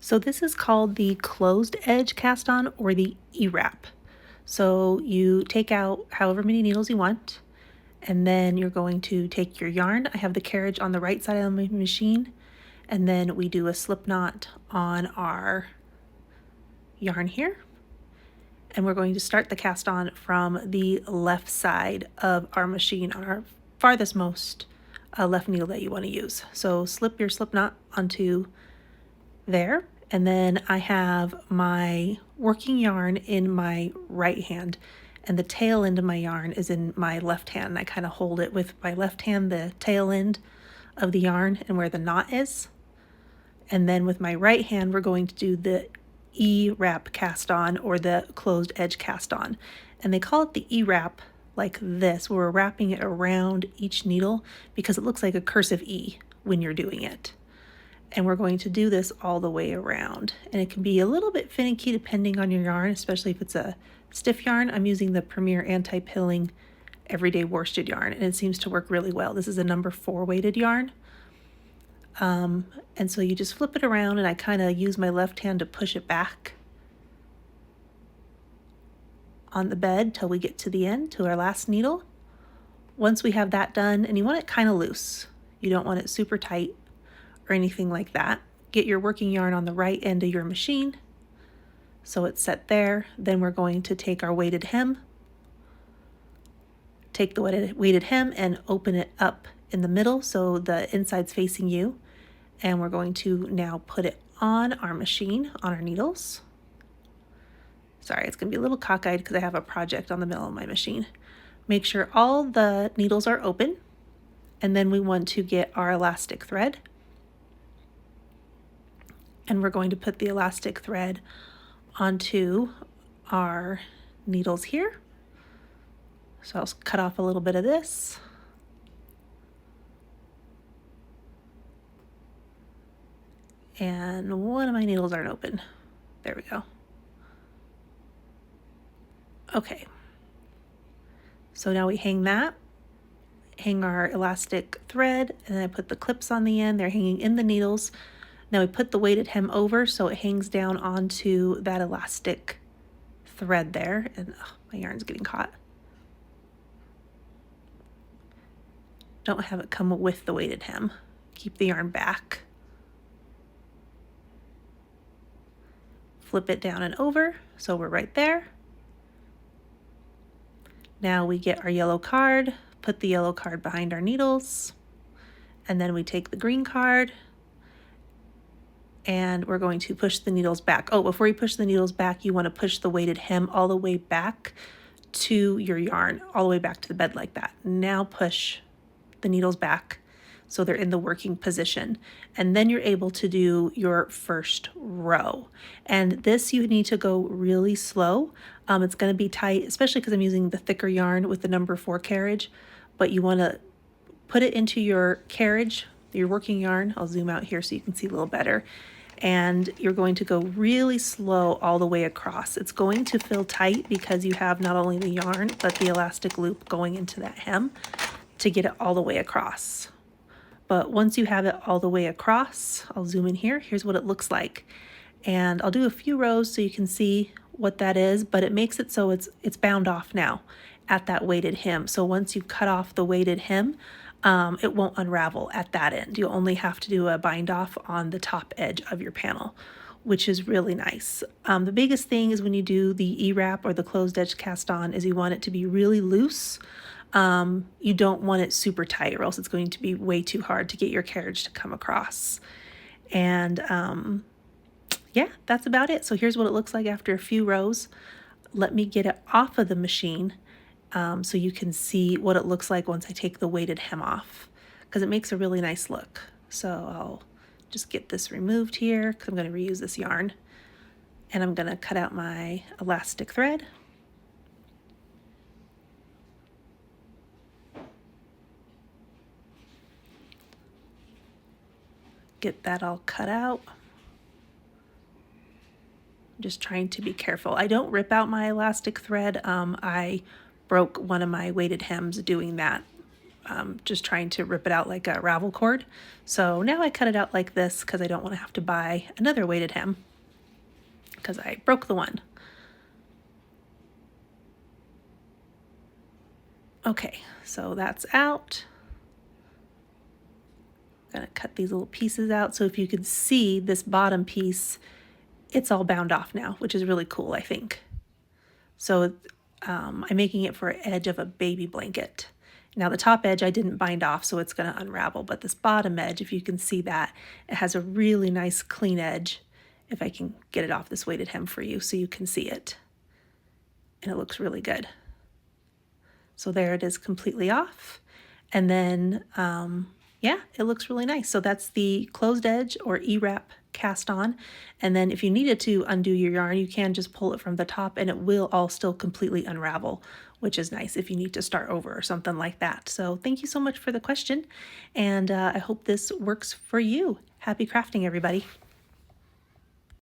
So this is called the closed edge cast on or the E-wrap. So you take out however many needles you want, and then you're going to take your yarn. I have the carriage on the right side of the machine, and then we do a slip knot on our yarn here. And we're going to start the cast on from the left side of our machine on our farthest most left needle that you want to use. So slip your slip knot onto there, and then I have my working yarn in my right hand and the tail end of my yarn is in my left hand, and I kind of hold it with my left hand, the tail end of the yarn and where the knot is. And then with my right hand we're going to do the E-wrap cast on or the closed edge cast on, and they call it the E-wrap like this. We're wrapping it around each needle because it looks like a cursive E when you're doing it. And we're going to do this all the way around, and it can be a little bit finicky depending on your yarn, especially if it's a stiff yarn. I'm using the Premier Anti-Pilling Everyday Worsted yarn, and it seems to work really well. This is a number 4 weighted yarn. And so you just flip it around, and I kind of use my left hand to push it back on the bed till we get to the end, to our last needle. Once we have that done, and you want it kind of loose, you don't want it super tight or anything like that. Get your working yarn on the right end of your machine so it's set there. Then we're going to take our weighted hem, take the weighted hem and open it up in the middle so the inside's facing you, and we're going to now put it on our machine, on our needles. Sorry, it's gonna be a little cockeyed because I have a project on the middle of my machine. Make sure all the needles are open, and then we want to get our elastic thread, and we're going to put the elastic thread onto our needles here. So I'll cut off a little bit of this. And one of my needles aren't open. There we go. Okay. So now we hang our elastic thread, and then I put the clips on the end. They're hanging in the needles. Now we put the weighted hem over so it hangs down onto that elastic thread there, and my yarn's getting caught. Don't have it come with the weighted hem. Keep the yarn back. Flip it down and over, so we're right there. Now we get our yellow card, put the yellow card behind our needles, and then we take the green card, and we're going to push the needles back. Oh, before you push the needles back, you want to push the weighted hem all the way back to your yarn, all the way back to the bed like that. Now push the needles back so they're in the working position, and then you're able to do your first row. And this you need to go really slow. It's going to be tight, especially because I'm using the thicker yarn with the number 4 carriage, but you want to put it into your carriage, your working yarn. I'll zoom out here so you can see a little better. And you're going to go really slow all the way across. It's going to feel tight because you have not only the yarn, but the elastic loop going into that hem to get it all the way across. But once you have it all the way across, I'll zoom in here. Here's what it looks like. And I'll do a few rows so you can see what that is, but it makes it so it's bound off now at that weighted hem. So once you've cut off the weighted hem, it won't unravel at that end. You'll only have to do a bind off on the top edge of your panel, which is really nice. The biggest thing is when you do the E-wrap or the closed edge cast on is you want it to be really loose. You don't want it super tight, or else it's going to be way too hard to get your carriage to come across. And yeah, that's about it. So here's what it looks like after a few rows. Let me get it off of the machine so you can see what it looks like once I take the weighted hem off, because it makes a really nice look. So I'll just get this removed here because I'm going to reuse this yarn, and I'm going to cut out my elastic thread. Get that all cut out. I'm just trying to be careful. I don't rip out my elastic thread. I broke one of my weighted hems doing that just trying to rip it out like a ravel cord. So now I cut it out like this because I don't want to have to buy another weighted hem because I broke the one. Okay, so that's out. I'm gonna cut these little pieces out. So if you can see this bottom piece, it's all bound off now, which is really cool, I think. So I'm making it for an edge of a baby blanket. Now the top edge I didn't bind off, so it's gonna unravel, but this bottom edge, if you can see that, it has a really nice clean edge. If I can get it off this weighted hem for you so you can see it. And it looks really good. So there it is completely off. And then, yeah, it looks really nice. So that's the closed edge or E-wrap cast on. And then if you needed to undo your yarn, you can just pull it from the top and it will all still completely unravel, which is nice if you need to start over or something like that. So thank you so much for the question. And I hope this works for you. Happy crafting, everybody.